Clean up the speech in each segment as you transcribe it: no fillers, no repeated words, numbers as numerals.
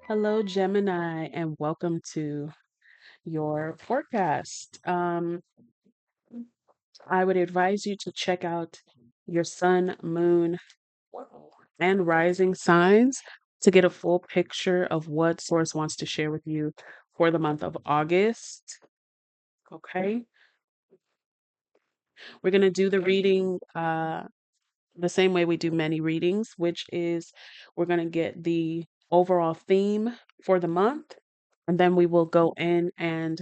Hello, Gemini, and welcome to your forecast. I would advise you to check out your sun, moon, and rising signs to get a full picture of what Source wants to share with you for the month of August. Okay, we're going to do the reading the same way we do many readings, which is we're going to get the overall theme for the month, and then we will go in and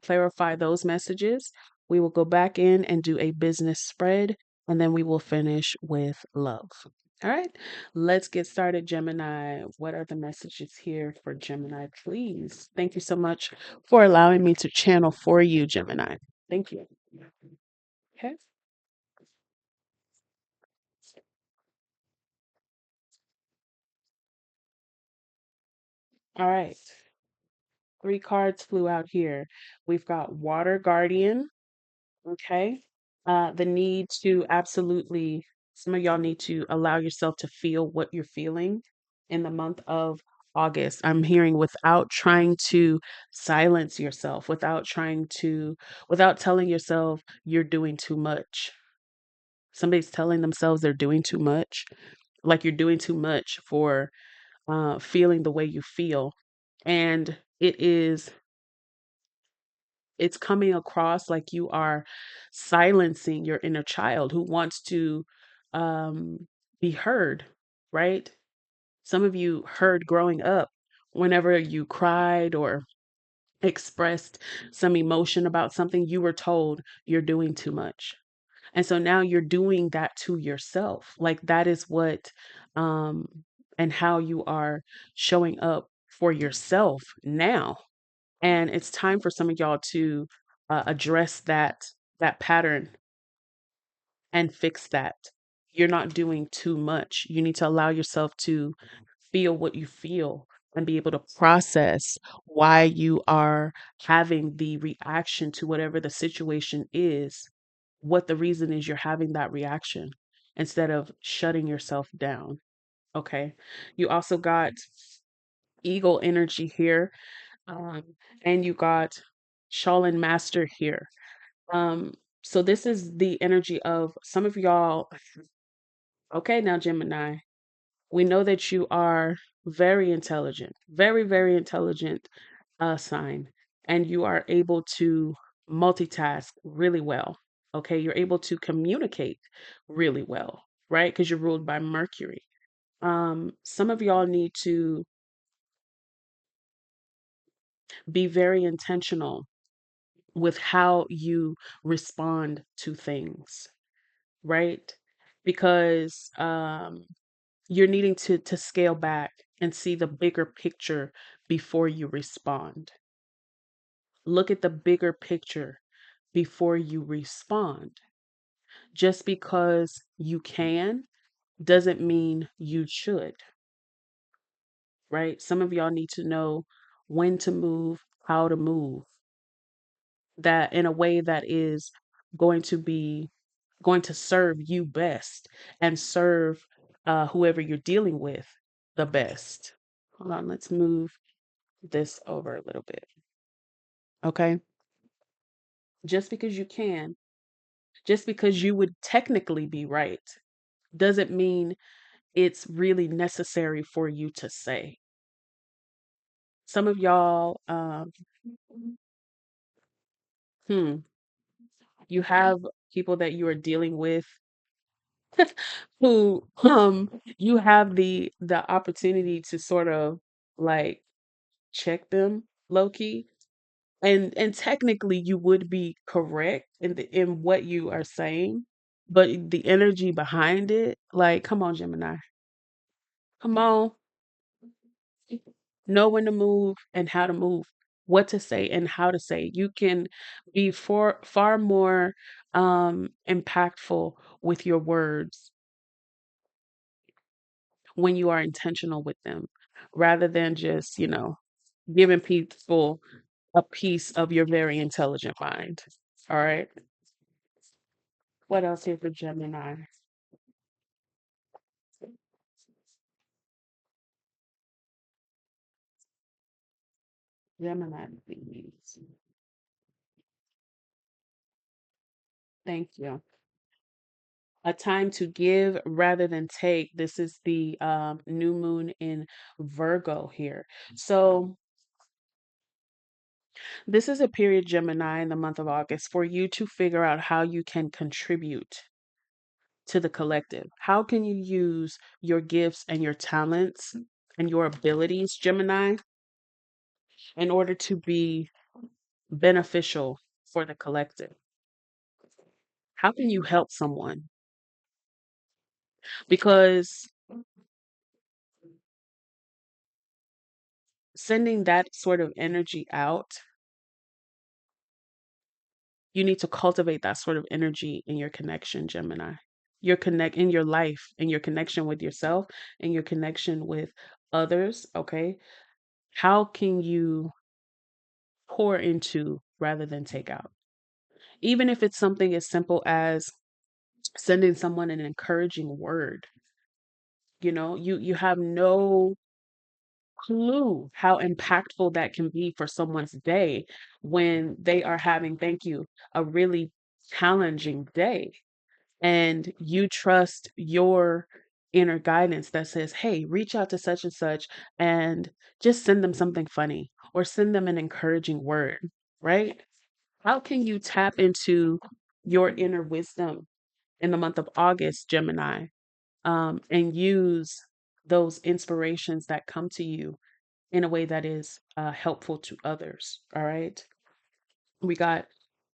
clarify those messages. We will go back in and do a business spread, and then we will finish with love. All right, let's get started, Gemini. What are the messages here for Gemini, please? Thank you so much for allowing me to channel for you, Gemini. Thank you. Okay. All right. Three cards flew out here. We've got Water Guardian, okay? The need to absolutely, some of y'all need to allow yourself to feel what you're feeling in the month of August. I'm hearing without trying to silence yourself, without telling yourself you're doing too much. Somebody's telling themselves they're doing too much, like you're doing too much for feeling the way you feel. And it's coming across like you are silencing your inner child who wants to be heard, right? Some of you heard growing up whenever you cried or expressed some emotion about something, you were told you're doing too much. And so now you're doing that to yourself. Like that is what, um, and how you are showing up for yourself now, and it's time for some of y'all to address that pattern and fix that. You're not doing too much. You need to allow yourself to feel what you feel and be able to process why you are having the reaction to whatever the situation is, what the reason is you're having that reaction, instead of shutting yourself down. Okay. You also got eagle energy here, um, and you got Shaolin Master here. Um, so this is the energy of some of y'all. Okay, now Gemini, we know that you are very intelligent, very, very intelligent sign, and you are able to multitask really well. Okay, you're able to communicate really well, right? Because you're ruled by Mercury. Some of y'all need to be very intentional with how you respond to things, right? Because you're needing to scale back and see the bigger picture before you respond. Look at the bigger picture before you respond. Just because you can doesn't mean you should, right? Some of y'all need to know when to move, how to move, that in a way that is going to be going to serve you best and serve whoever you're dealing with the best. Hold on, let's move this over a little bit. Okay. Just because you can, just because you would technically be right, doesn't mean it's really necessary for you to say. Some of y'all, hmm, you have people that you are dealing with who you have the opportunity to sort of like check them low key, and technically you would be correct in what you are saying, but the energy behind it, like, come on, Gemini, come on, know when to move and how to move, what to say and how to say. You can be far more impactful with your words when you are intentional with them, rather than just, giving people a piece of your very intelligent mind. All right. What else here for Gemini? Gemini, please. Thank you. A time to give rather than take. This is the new moon in Virgo here. So, this is a period, Gemini, in the month of August for you to figure out how you can contribute to the collective. How can you use your gifts and your talents and your abilities, Gemini, in order to be beneficial for the collective? How can you help someone? Because sending that sort of energy out, you need to cultivate that sort of energy in your connection, Gemini. Your connect in your life, in your connection with yourself, and your connection with others. Okay. How can you pour into rather than take out? Even if it's something as simple as sending someone an encouraging word. You have no clue how impactful that can be for someone's day when they are having, thank you, a really challenging day. And you trust your inner guidance that says, hey, reach out to such and such and just send them something funny or send them an encouraging word, right? How can you tap into your inner wisdom in the month of August, Gemini, and use those inspirations that come to you in a way that is helpful to others? All right. We got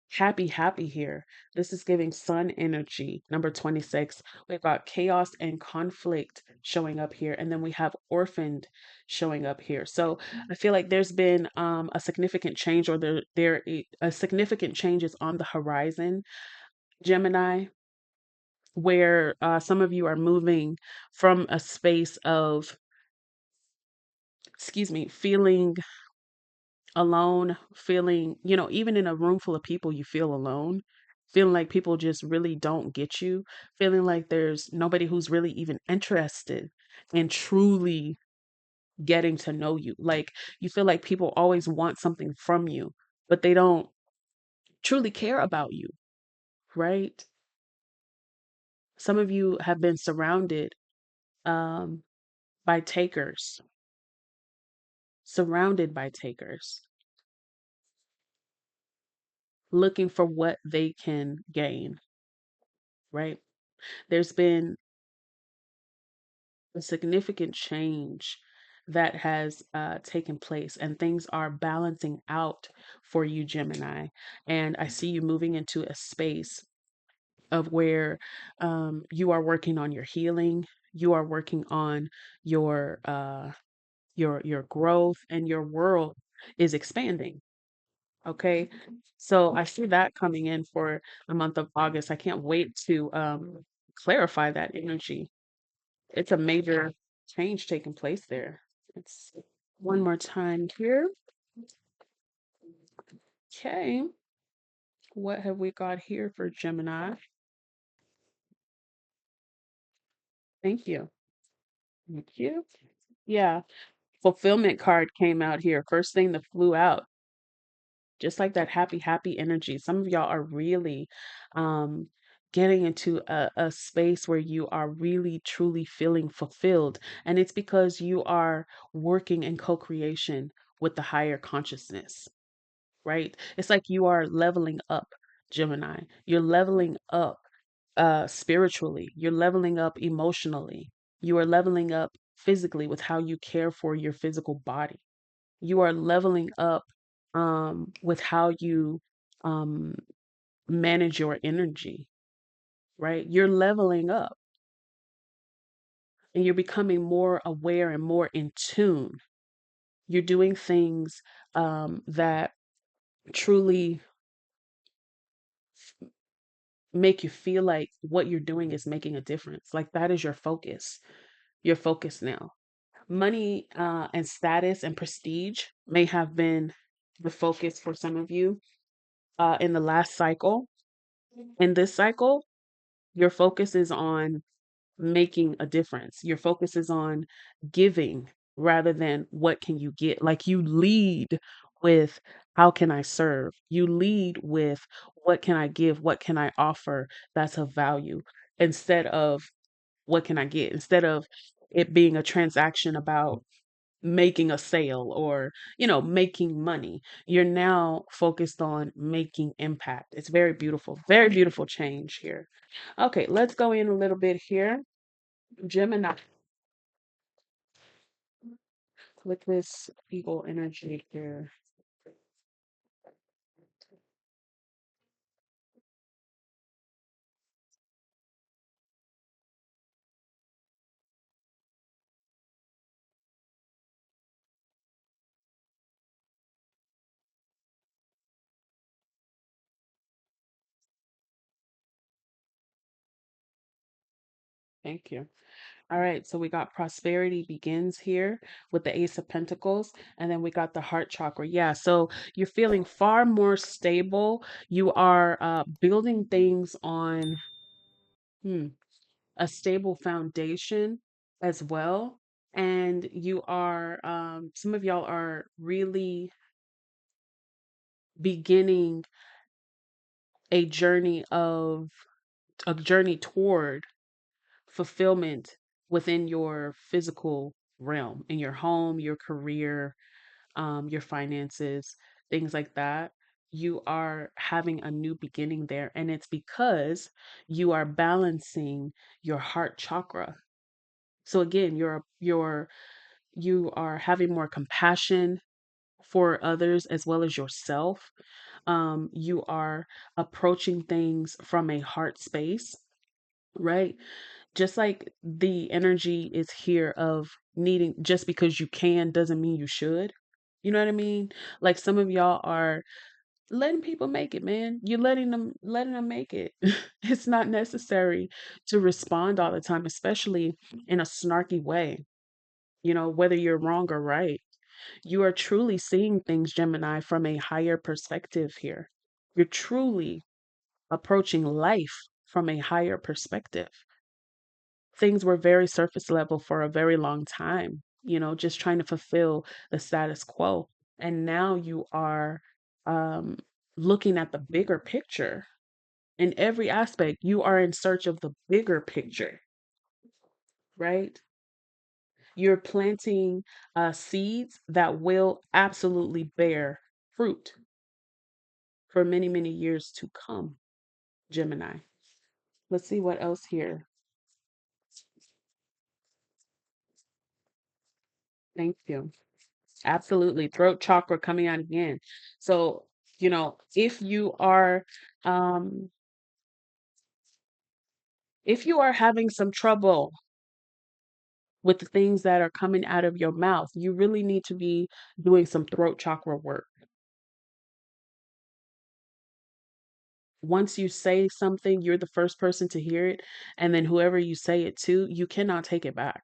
happy, happy here. This is giving sun energy. Number 26. We've got chaos and conflict showing up here. And then we have orphaned showing up here. So I feel like there's been a significant change, or a significant change is on the horizon, Gemini, where some of you are moving from a space of, excuse me, feeling alone, feeling, even in a room full of people, you feel alone, feeling like people just really don't get you, feeling like there's nobody who's really even interested in truly getting to know you. Like you feel like people always want something from you, but they don't truly care about you, right? Some of you have been surrounded um, by takers, surrounded by takers, looking for what they can gain, right? There's been a significant change that has taken place, and things are balancing out for you, Gemini. And I see you moving into a space of where you are working on your healing, you are working on your your growth, and your world is expanding. Okay. So I see that coming in for the month of August. I can't wait to clarify that energy. It's a major change taking place there. Let's see. One more time here. Okay. What have we got here for Gemini? Thank you. Thank you. Yeah. Fulfillment card came out here. First thing that flew out. Just like that happy, happy energy. Some of y'all are really um getting into a space where you are really truly feeling fulfilled. And it's because you are working in co-creation with the higher consciousness, right? It's like you are leveling up, Gemini. You're leveling up spiritually. You're leveling up emotionally. You are leveling up physically with how you care for your physical body. You are leveling up with how you um, manage your energy, right? You're leveling up and you're becoming more aware and more in tune. You're doing things that truly make you feel like what you're doing is making a difference. Like that is your focus. Your focus now. Money and status and prestige may have been the focus for some of you in the last cycle. In this cycle, your focus is on making a difference. Your focus is on giving rather than what can you get. Like you lead with how can I serve? You lead with what can I give? What can I offer that's of value instead of what can I get? Instead of it being a transaction about making a sale or, making money. You're now focused on making impact. It's very beautiful. Very beautiful change here. Okay, let's go in a little bit here. Gemini, with this eagle energy here. Thank you. All right, so we got prosperity begins here with the Ace of Pentacles, and then we got the heart chakra. Yeah, so you're feeling far more stable. You are building things on hmm, a stable foundation as well. And you are, some of y'all are really beginning a journey of a journey toward fulfillment within your physical realm, in your home, your career, your finances, things like that. You are having a new beginning there. And it's because you are balancing your heart chakra. So again, you are having more compassion for others as well as yourself. You are approaching things from a heart space, right? Just like the energy is here of needing, just because you can doesn't mean you should. You know what I mean? Like some of y'all are letting people make it, man. You're letting them make it. It's not necessary to respond all the time, especially in a snarky way, whether you're wrong or right. You are truly seeing things, Gemini, from a higher perspective here. You're truly approaching life from a higher perspective. Things were very surface level for a very long time, just trying to fulfill the status quo. And now you are um, looking at the bigger picture in every aspect. You are in search of the bigger picture, right? You're planting seeds that will absolutely bear fruit for many, many years to come, Gemini. Let's see what else here. Thank you. Absolutely. Throat chakra coming out again. So, um if you are having some trouble with the things that are coming out of your mouth, you really need to be doing some throat chakra work. Once you say something, you're the first person to hear it, and then whoever you say it to, you cannot take it back.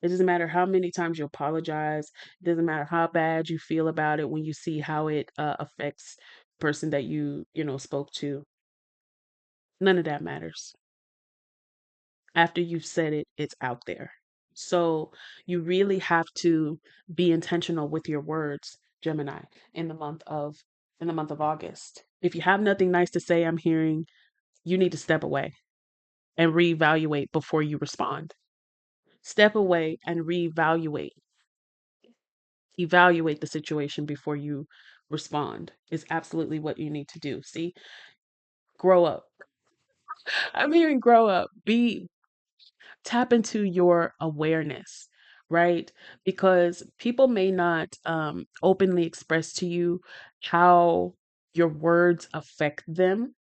It doesn't matter how many times you apologize. It doesn't matter how bad you feel about it when you see how it affects the person that you spoke to. None of that matters. After you've said it, it's out there. So you really have to be intentional with your words, Gemini, in the month of August. If you have nothing nice to say, I'm hearing you need to step away and reevaluate before you respond. Step away and reevaluate. Evaluate the situation before you respond is absolutely what you need to do. See, grow up. I'm hearing grow up. Be Tap into your awareness, right? Because people may not openly express to you how your words affect them,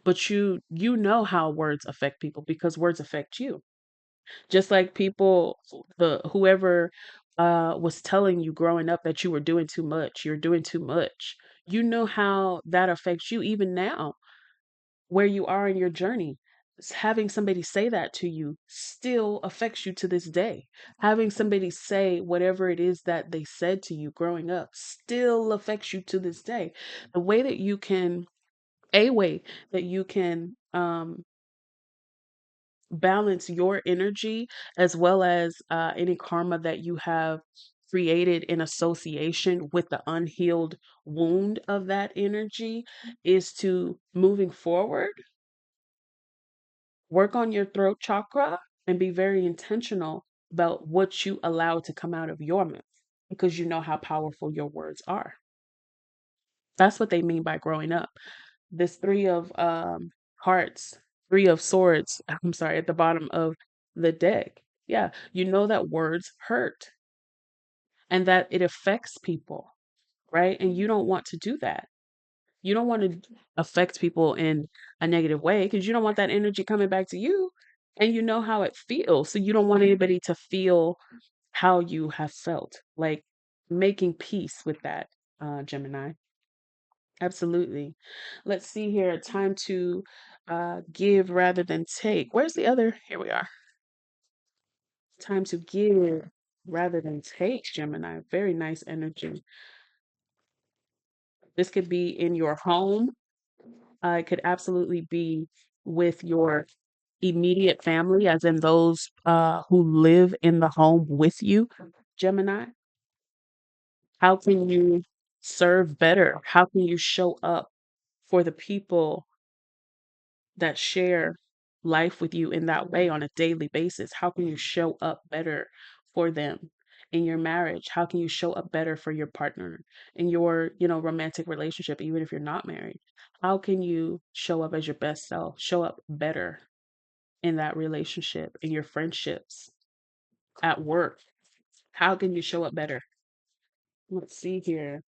but you know how words affect people because words affect you. Just like people, the whoever was telling you growing up that you were doing too much, you're doing too much. You know how that affects you even now where you are in your journey. Having somebody say that to you still affects you to this day. Having somebody say whatever it is that they said to you growing up still affects you to this day. The way that you can, a way that you can balance your energy as well as any karma that you have created in association with the unhealed wound of that energy is to, moving forward, work on your throat chakra and be very intentional about what you allow to come out of your mouth, because you know how powerful your words are. That's what they mean by growing up. This three of hearts, three of swords, I'm sorry, at the bottom of the deck. Yeah, you know that words hurt and that it affects people, right? And you don't want to do that. You don't want to affect people in a negative way because you don't want that energy coming back to you. And you know how it feels. So you don't want anybody to feel how you have felt. Like making peace with that, Gemini. Absolutely. Let's see here. Time to give rather than take. Where's the other? Here we are. Time to give rather than take, Gemini. Very nice energy. This could be in your home. It could absolutely be with your immediate family, as in those who live in the home with you, Gemini. How can you serve better? How can you show up for the people that share life with you in that way on a daily basis? How can you show up better for them in your marriage? How can you show up better for your partner in your, romantic relationship, even if you're not married? How can you show up as your best self, show up better in that relationship, in your friendships, at work? How can you show up better? Let's see here.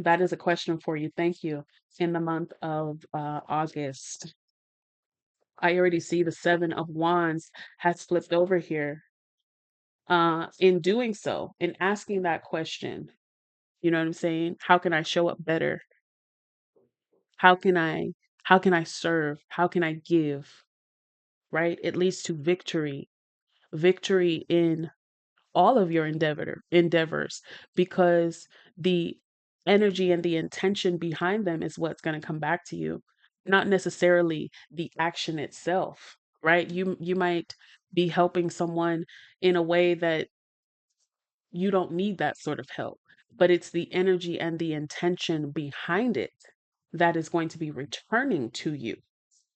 That is a question for you. Thank you. In the month of August, I already see the Seven of Wands has flipped over here. In doing so, in asking that question, you know what I'm saying? How can I show up better? How can I how can I serve? How can I give? Right? It leads to victory. Victory in all of your endeavors, because the energy and the intention behind them is what's going to come back to you, not necessarily the action itself, right? You might be helping someone in a way that you don't need that sort of help, but it's the energy and the intention behind it that is going to be returning to you,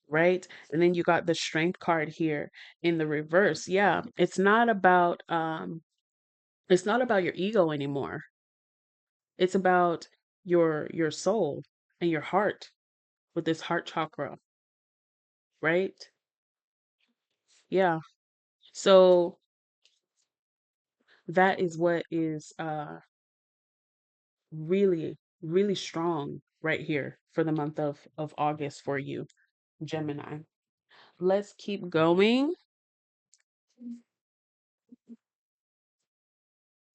right? And then you got the strength card here in the reverse. Yeah, it's not about your ego anymore. It's about your soul and your heart with this heart chakra, right? Yeah. So that is what is really, really strong right here for the month of August for you, Gemini. Let's keep going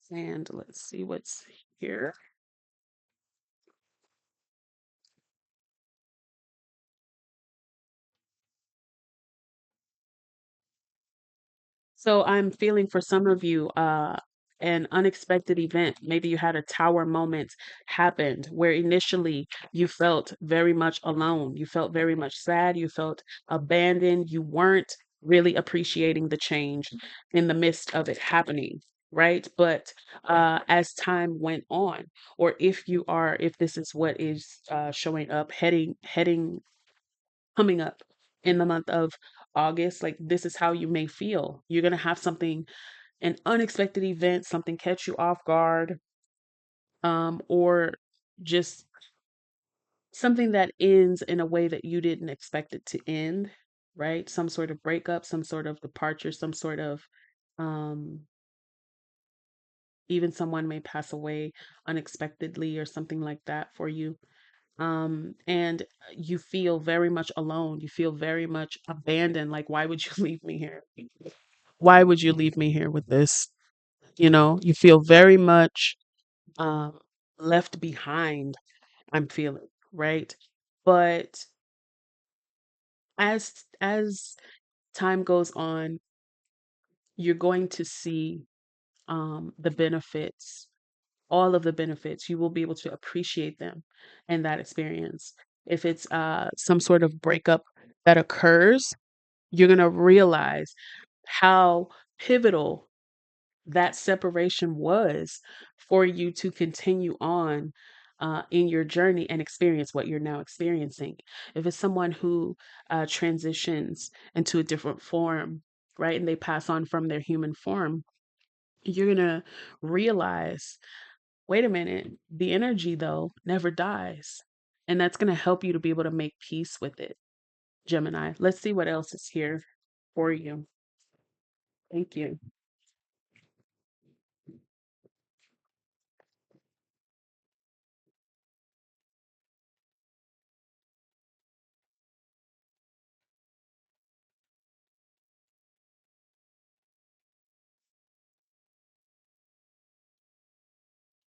and let's see what's here. So I'm feeling for some of you, an unexpected event. Maybe you had a tower moment happened where initially you felt very much alone. You felt very much sad. You felt abandoned. You weren't really appreciating the change in the midst of it happening. Right. But as time went on, or if this is what is showing up, coming up in the month of August, like this is how you may feel. You're going to have an unexpected event, something catch you off guard, or just something that ends in a way that you didn't expect it to end, right? Some sort of breakup, some sort of departure, some sort of, um, even someone may pass away unexpectedly or something like that for you. And you feel very much alone. You feel very much abandoned. Like, why would you leave me here? Why would you leave me here with this? You feel very much um, left behind, I'm feeling, right? But as time goes on, you're going to see the benefits, all of the benefits. You will be able to appreciate them in that experience. If it's some sort of breakup that occurs, you're going to realize how pivotal that separation was for you to continue on in your journey and experience what you're now experiencing. If it's someone who transitions into a different form, right, and they pass on from their human form, you're going to realize, wait a minute, the energy though never dies. And that's going to help you to be able to make peace with it, Gemini. Let's see what else is here for you. Thank you.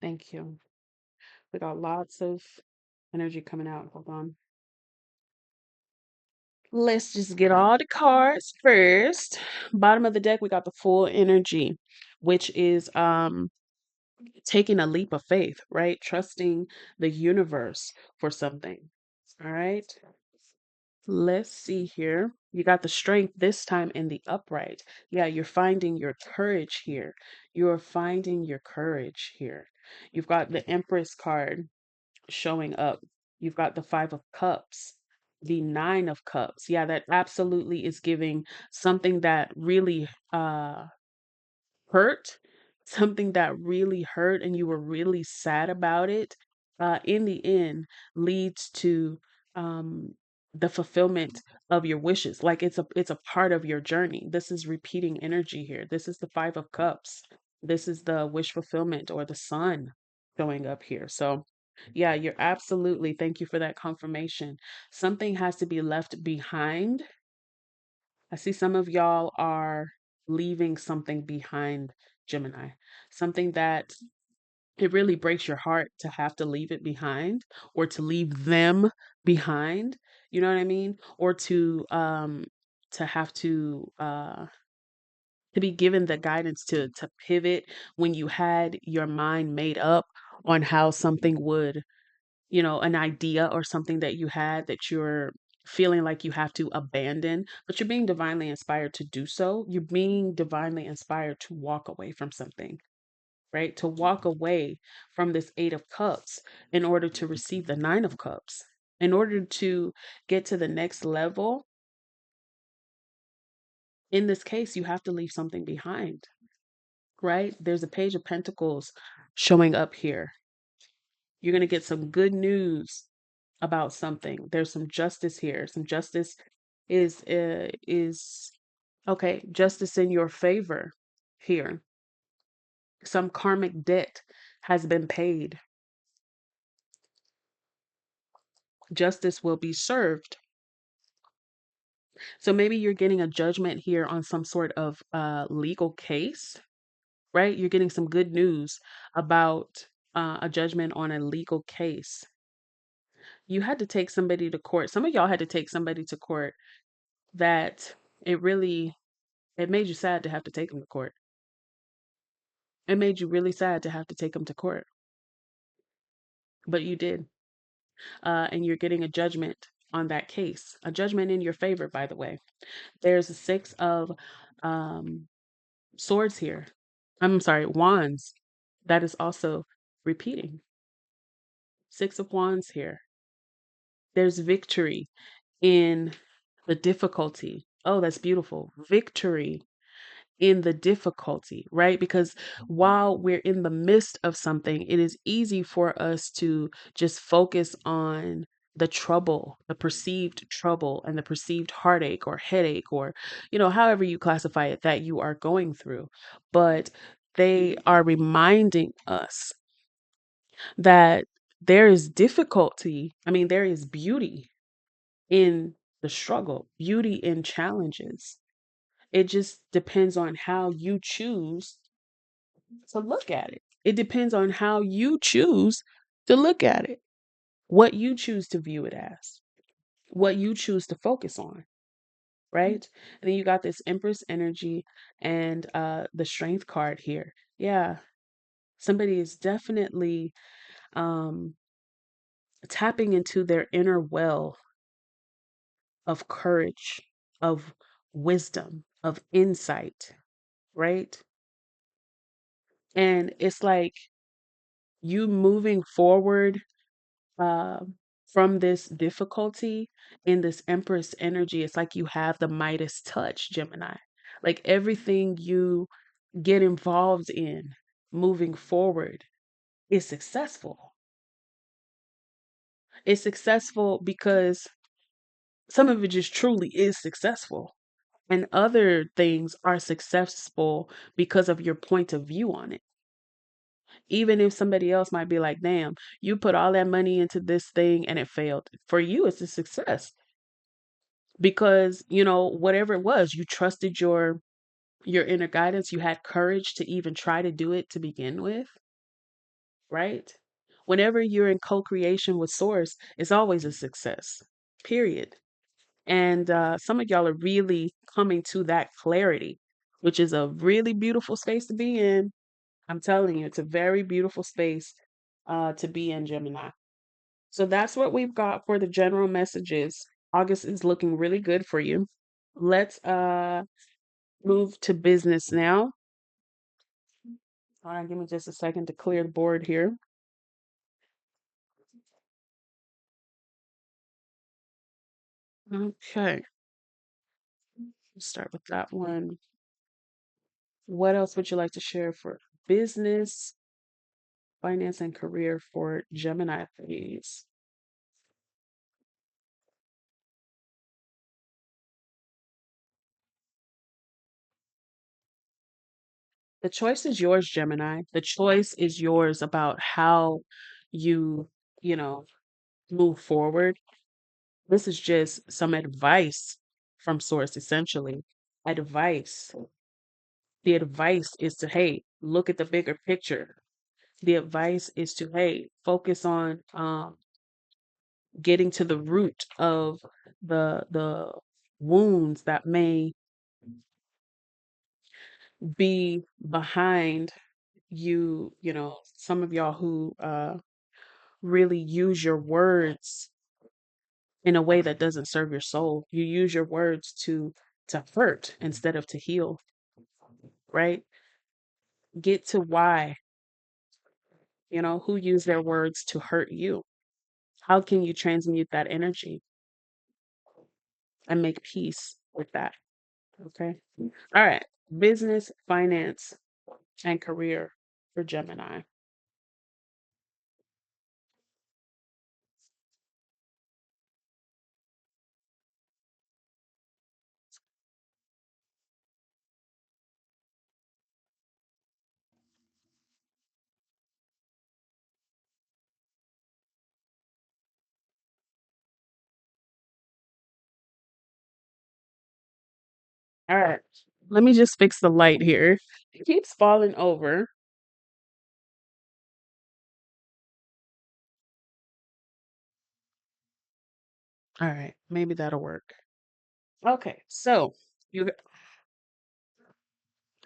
Thank you. We got lots of energy coming out. Hold on. Let's just get all the cards first. Bottom of the deck, we got the full energy, which is taking a leap of faith, right? Trusting the universe for something. All right. Let's see here. You got the strength this time in the upright. Yeah, you're finding your courage here. You're finding your courage here. You've got the Empress card showing up. You've got the Five of Cups, the Nine of Cups. Yeah, that absolutely is giving something that really hurt, something that really hurt and you were really sad about it, in the end leads to um, the fulfillment of your wishes. Like it's a part of your journey. This is repeating energy here. This is the Five of Cups. This is the wish fulfillment or the sun showing up here. So yeah, you're absolutely, thank you for that confirmation. Something has to be left behind. I see some of y'all are leaving something behind, Gemini. Something that it really breaks your heart to have to leave it behind or to leave them behind. You know what I mean? Or to have to be given the guidance to pivot when you had your mind made up on how something would, an idea or something that you had that you're feeling like you have to abandon, but you're being divinely inspired to do so. You're being divinely inspired to walk away from something, right? To walk away from this Eight of Cups in order to receive the Nine of Cups. In order to get to the next level, in this case, you have to leave something behind, right? There's a Page of Pentacles showing up here. You're going to get some good news about something. There's some justice here. Some justice is okay, justice in your favor here. Some karmic debt has been paid. Justice will be served. So maybe you're getting a judgment here on some sort of legal case, right? You're getting some good news about a judgment on a legal case. You had to take somebody to court. Some of y'all had to take somebody to court that it really, it made you sad to have to take them to court. It made you really sad to have to take them to court, but you did. And you're getting a judgment on that case, a judgment in your favor, by the way. There's a Six of um, Swords here. I'm sorry, Wands. That is also repeating. Six of Wands here. There's victory in the difficulty. Oh, that's beautiful. Victory in the difficulty, right? Because while we're in the midst of something, it is easy for us to just focus on the trouble, the perceived trouble and the perceived heartache or headache or, however you classify it that you are going through. But they are reminding us that there is difficulty. I mean, there is beauty in the struggle, beauty in challenges. It just depends on how you choose to look at it. It depends on how you choose to look at it, what you choose to view it as, what you choose to focus on, right? And then you got this Empress energy and the Strength card here. Yeah, somebody is definitely um, tapping into their inner well of courage, of wisdom, of insight, right? And it's like you moving forward uh, from this difficulty in this Empress energy. It's like you have the Midas touch, Gemini. Like everything you get involved in moving forward is successful. It's successful because some of it just truly is successful. And other things are successful because of your point of view on it. Even if somebody else might be like, damn, you put all that money into this thing and it failed. For you, it's a success because, whatever it was, you trusted your inner guidance. You had courage to even try to do it to begin with, right? Whenever you're in co-creation with source, it's always a success. Period. And some of y'all are really coming to that clarity, which is a really beautiful space to be in. I'm telling you, it's a very beautiful space to be in, Gemini. So that's what we've got for the general messages. August is looking really good for you. Let's move to business now. All right, give me just a second to clear the board here. Okay, let's start with that one. What else would you like to share for business, finance, and career for Gemini, please? The choice is yours, Gemini. The choice is yours about how you, you know, move forward. This is just some advice from source, essentially. Advice. The advice is to, hey, look at the bigger picture. The advice is to, hey, focus on getting to the root of the wounds that may be behind you. Some of y'all who really use your words in a way that doesn't serve your soul. You use your words to hurt instead of to heal, right? Get to why, who use their words to hurt you. How can you transmute that energy and make peace with that? Okay. All right. Business, finance, and career for Gemini. All right. Let me just fix the light here. It keeps falling over. All right. Maybe that'll work. Okay. So you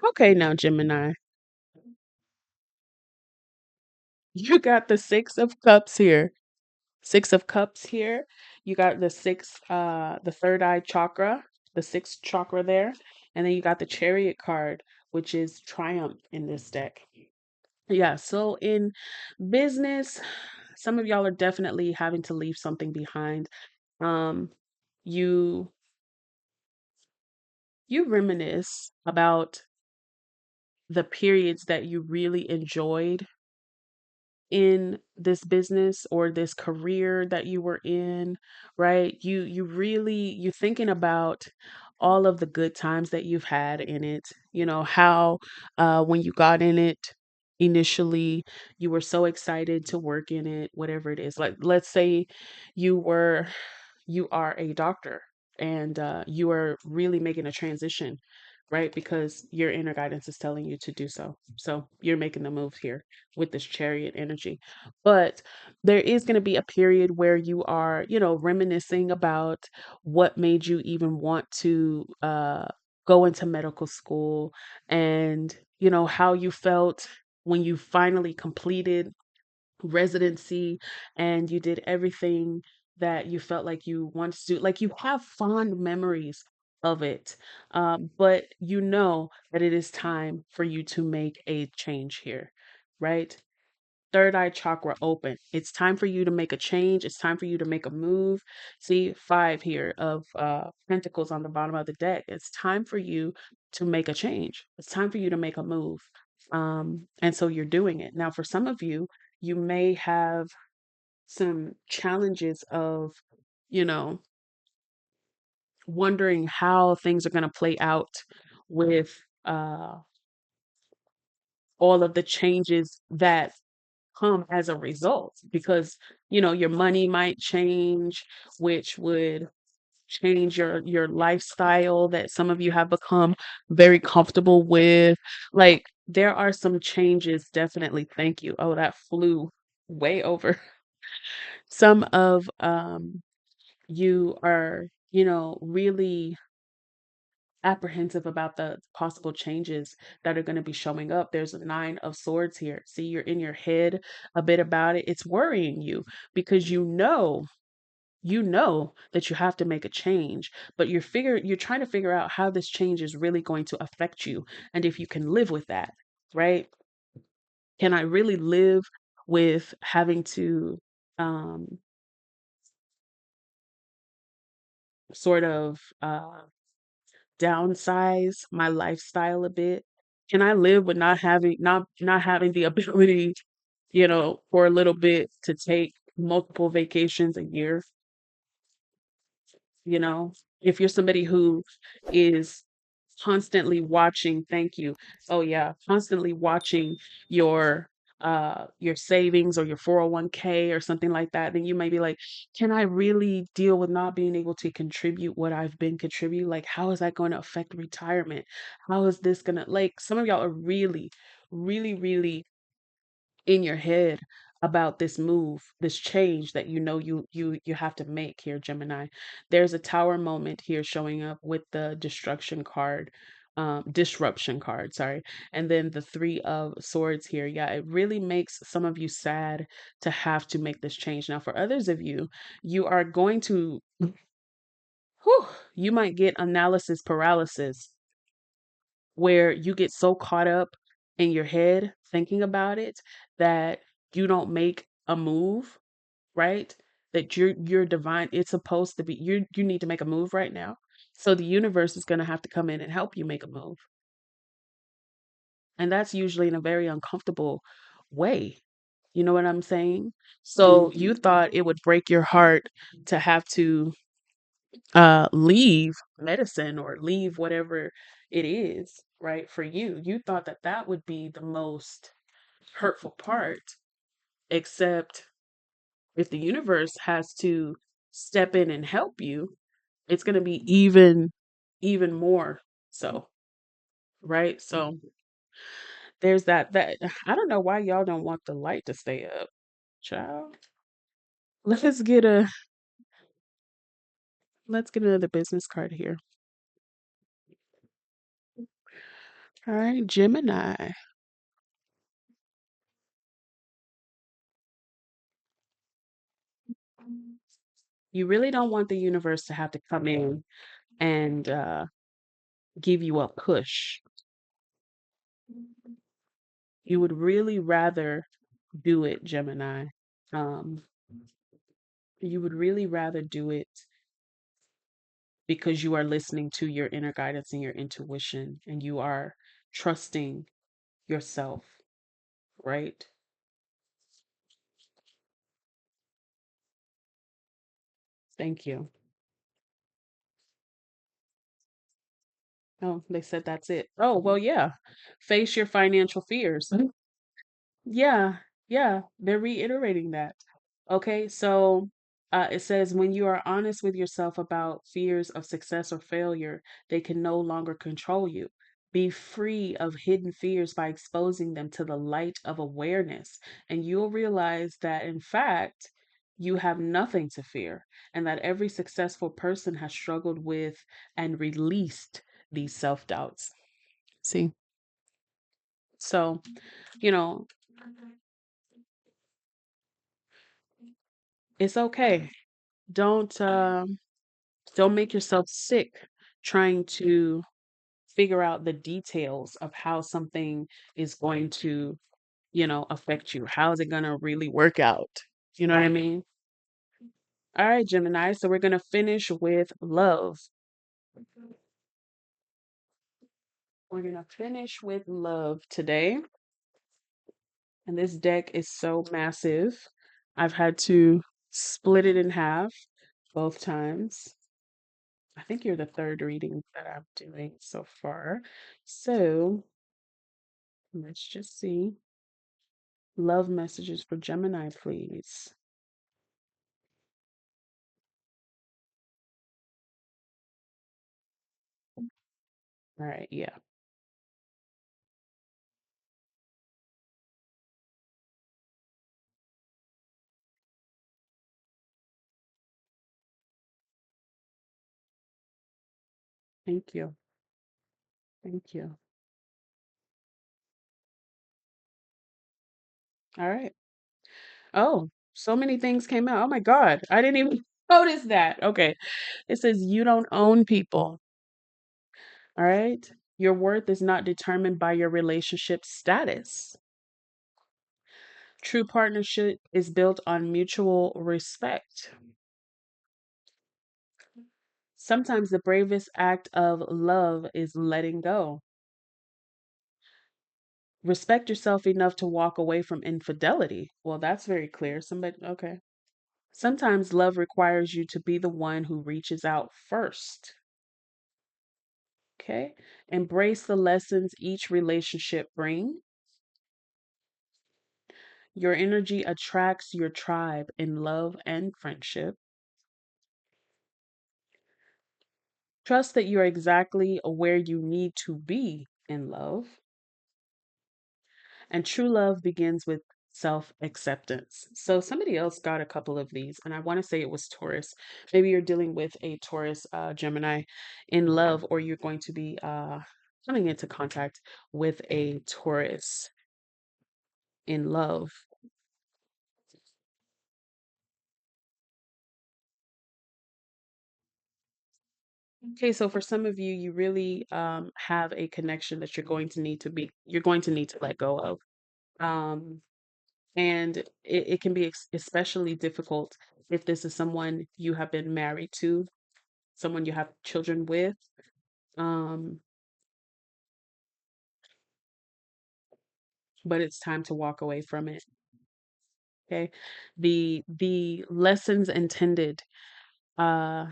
okay now, Gemini. You got the Six of Cups here. Six of Cups here. You got the third eye chakra, the sixth chakra there. And then you got the Chariot card, which is triumph in this deck. Yeah, so in business, some of y'all are definitely having to leave something behind. Um, you you reminisce about the periods that you really enjoyed in this business or this career that you were in, right? You thinking about all of the good times that you've had in it. How when you got in it initially, you were so excited to work in it, whatever it is. Like let's say you were you are a doctor and you are really making a transition, right? Because your inner guidance is telling you to do so. So you're making the move here with this chariot energy. But there is going to be a period where you are, reminiscing about what made you even want to go into medical school and, how you felt when you finally completed residency and you did everything that you felt like you wanted to do. Like you have fond memories of it. But you know that it is time for you to make a change here, right? Third eye chakra open. It's time for you to make a change. It's time for you to make a move. See, five here of pentacles on the bottom of the deck. It's time for you to make a change. It's time for you to make a move. And so you're doing it. Now, for some of you, you may have some challenges of, you know, wondering how things are going to play out with uh, all of the changes that come as a result, because your money might change, which would change your lifestyle that some of you have become very comfortable with. Like, there are some changes, definitely. Thank you. Oh, that flew way over. Some of you are, really apprehensive about the possible changes that are going to be showing up. There's a nine of swords here. See, you're in your head a bit about it. It's worrying you because you know that you have to make a change, but you're trying to figure out how this change is really going to affect you and if you can live with that, right? Can I really live with having to um sort of downsize my lifestyle a bit? Can I live with not having the ability, for a little bit to take multiple vacations a year? You know, if you're somebody who is constantly watching, thank you. Oh yeah, constantly watching your savings or your 401k or something like that, then you might be like, can I really deal with not being able to contribute what I've been contributing? Like, how is that going to affect retirement? How is this gonna, like, some of y'all are really, really, really in your head about this move, this change that you have to make here, Gemini. There's a tower moment here showing up with the destruction card, disruption card, sorry. And then the three of swords here. Yeah, it really makes some of you sad to have to make this change. Now, for others of you, you are going to, whew, you might get analysis paralysis where you get so caught up in your head thinking about it that you don't make a move, right? That you're divine. It's supposed to be you need to make a move right now. So the universe is going to have to come in and help you make a move. And that's usually in a very uncomfortable way. You know what I'm saying? So you thought it would break your heart to have to leave medicine or leave whatever it is, right? For you thought that that would be the most hurtful part, except if the universe has to step in and help you, it's going to be even more so, right? So there's that I don't know why y'all don't want the light to stay up, child. Let's get a let's get another business card here. All right, Gemini. You really don't want the universe to have to come in and give you a push. You would really rather do it, Gemini. Um, you would really rather do it because you are listening to your inner guidance and your intuition, and you are trusting yourself, right? Thank you. Oh, they said that's it. Oh, well, yeah. Face your financial fears. Yeah, yeah, they're reiterating that. Okay, so it says when you are honest with yourself about fears of success or failure, they can no longer control you. Be free of hidden fears by exposing them to the light of awareness, and you'll realize that, in fact, you have nothing to fear, and that every successful person has struggled with and released these self doubts. See? So, you know, it's okay. Don't don't make yourself sick trying to figure out the details of how something is going to, affect you. How is it going to really work out? You know what I mean? All right, Gemini. So we're going to finish with love. We're going to finish with love today. And this deck is so massive. I've had to split it in half both times. I think you're the third reading that I'm doing so far. So let's just see. Love messages for Gemini, please. All right, yeah. Thank you. Thank you. All right. Oh, so many things came out. Oh my God. I didn't even notice that. Okay. It says you don't own people. All right. Your worth is not determined by your relationship status. True partnership is built on mutual respect. Sometimes the bravest act of love is letting go. Respect yourself enough to walk away from infidelity. Well, that's very clear. Somebody, okay. Sometimes love requires you to be the one who reaches out first. Okay. Embrace the lessons each relationship bring. Your energy attracts your tribe in love and friendship. Trust that you're exactly where you need to be in love. And true love begins with self acceptance. So somebody else got a couple of these, and I want to say it was Taurus. Maybe you're dealing with a Taurus Gemini in love, or you're going to be coming into contact with a Taurus in love. Okay, so for some of you, you really have a connection that you're going to need to let go of. Um, and it can be especially difficult if this is someone you have been married to, someone you have children with. Um, but it's time to walk away from it. Okay. The lessons intended uh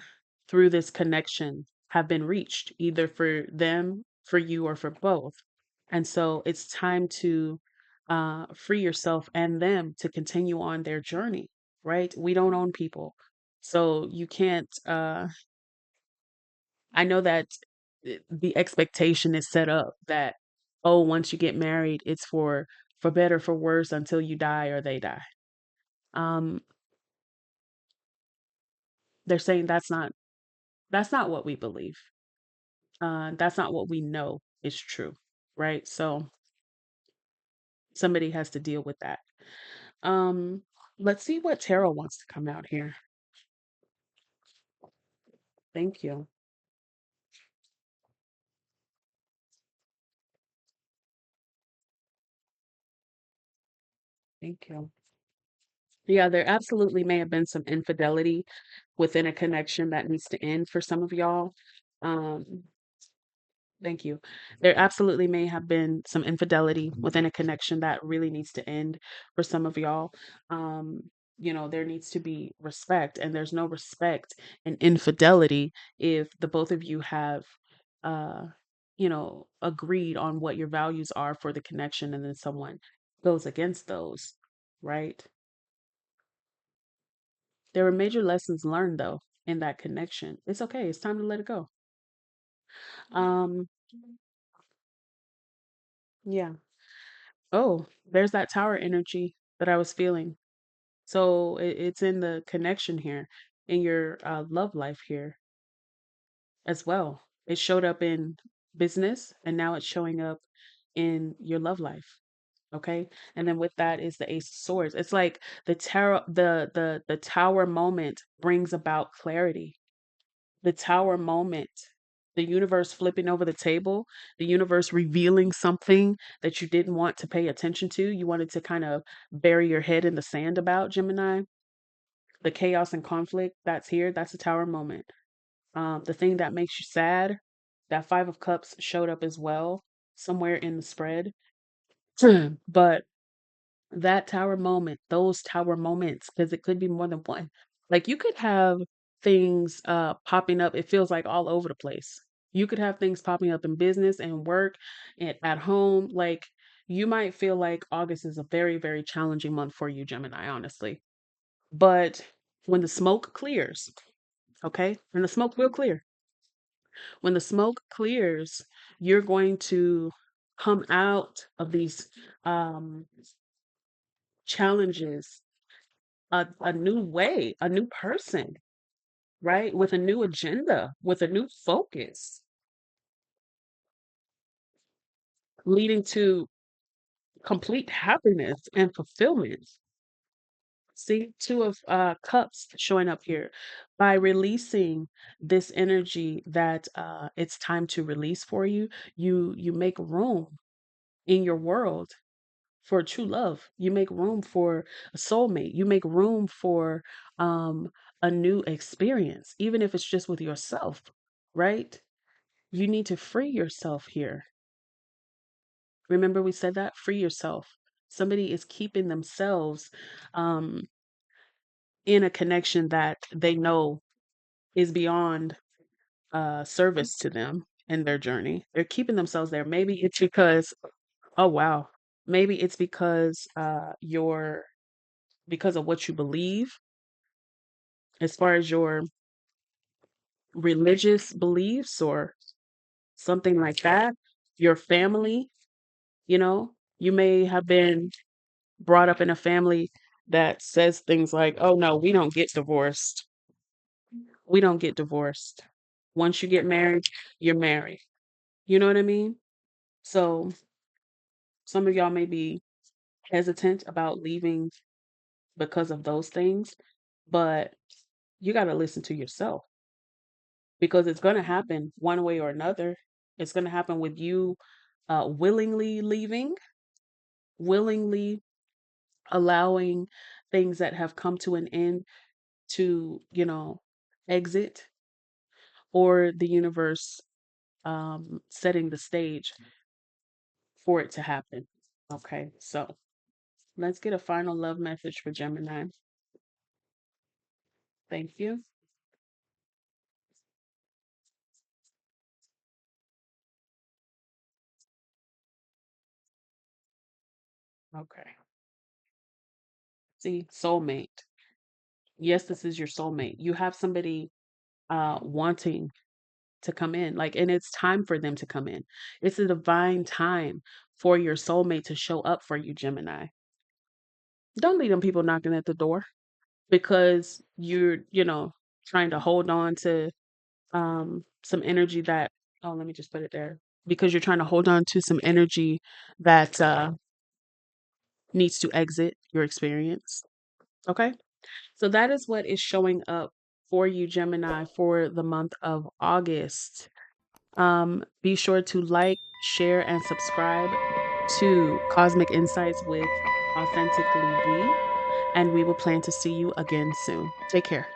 through this connection have been reached, either for them, for you, or for both. And so it's time to free yourself and them to continue on their journey, right? We don't own people. So you can't I know that the expectation is set up that, oh, once you get married, it's for better, for worse, until you die or they die. Um, they're saying that's not what we believe. That's not what we know is true, right? So somebody has to deal with that. Um, let's see what tarot wants to come out here. Thank you. Thank you. Yeah, there absolutely may have been some infidelity within a connection that needs to end for some of y'all. Um, Thank you. There absolutely may have been some infidelity within a connection that really needs to end for some of y'all. There needs to be respect, and there's no respect in infidelity if the both of you have, uh, agreed on what your values are for the connection, and then someone goes against those, right? There were major lessons learned, though, in that connection. It's okay. It's time to let it go. Um, yeah. Oh, there's that tower energy that I was feeling. So it's in the connection here, in your love life here as well. It showed up in business, and now it's showing up in your love life. Okay. And then with that is the Ace of Swords. It's like the tarot, the tower moment brings about clarity. The tower moment. The universe flipping over the table, the universe revealing something that you didn't want to pay attention to. You wanted to kind of bury your head in the sand about, Gemini. The chaos and conflict that's here, that's a tower moment. The thing that makes you sad, that Five of Cups showed up as well somewhere in the spread. But that tower moment, those tower moments, because it could be more than one. Like you could have things popping up, it feels like all over the place. You could have things popping up in business and work and at home. Like you might feel like August is a very, very challenging month for you, Gemini, honestly. But when the smoke clears, okay, and the smoke will clear. When the smoke clears, you're going to come out of these um, challenges a new way, a new person, right? With a new agenda, with a new focus, leading to complete happiness and fulfillment. See, two of cups showing up here. By releasing this energy that it's time to release for you, you make room in your world for true love. You make room for a soulmate. You make room for um, a new experience, even if it's just with yourself, right? You need to free yourself here. Remember, we said that? Free yourself. Somebody is keeping themselves um, in a connection that they know is beyond service to them in their journey. They're keeping themselves there. Maybe it's because, oh, wow. Maybe it's because you're because of what you believe as far as your religious beliefs or something like that, your family, you may have been brought up in a family that says things like, oh no, we don't get divorced. We don't get divorced. Once you get married, you're married. You know what I mean? So some of y'all may be hesitant about leaving because of those things, but you got to listen to yourself because it's going to happen one way or another. It's going to happen with you willingly leaving, willingly allowing things that have come to an end to, exit, or the universe setting the stage for it to happen. Okay, so let's get a final love message for Gemini. Thank you. Okay. See, soulmate. Yes, this is your soulmate. You have somebody wanting to come in, like, and it's time for them to come in. It's a divine time for your soulmate to show up for you, Gemini. Don't leave them people knocking at the door because you're, trying to hold on to some energy that, oh, let me just put it there. Because you're trying to hold on to some energy that needs to exit your experience. Okay. So that is what is showing up for you, Gemini, for the month of August. Be sure to like, share, and subscribe to Cosmic Insights with Authentically We, and we will plan to see you again soon. Take care.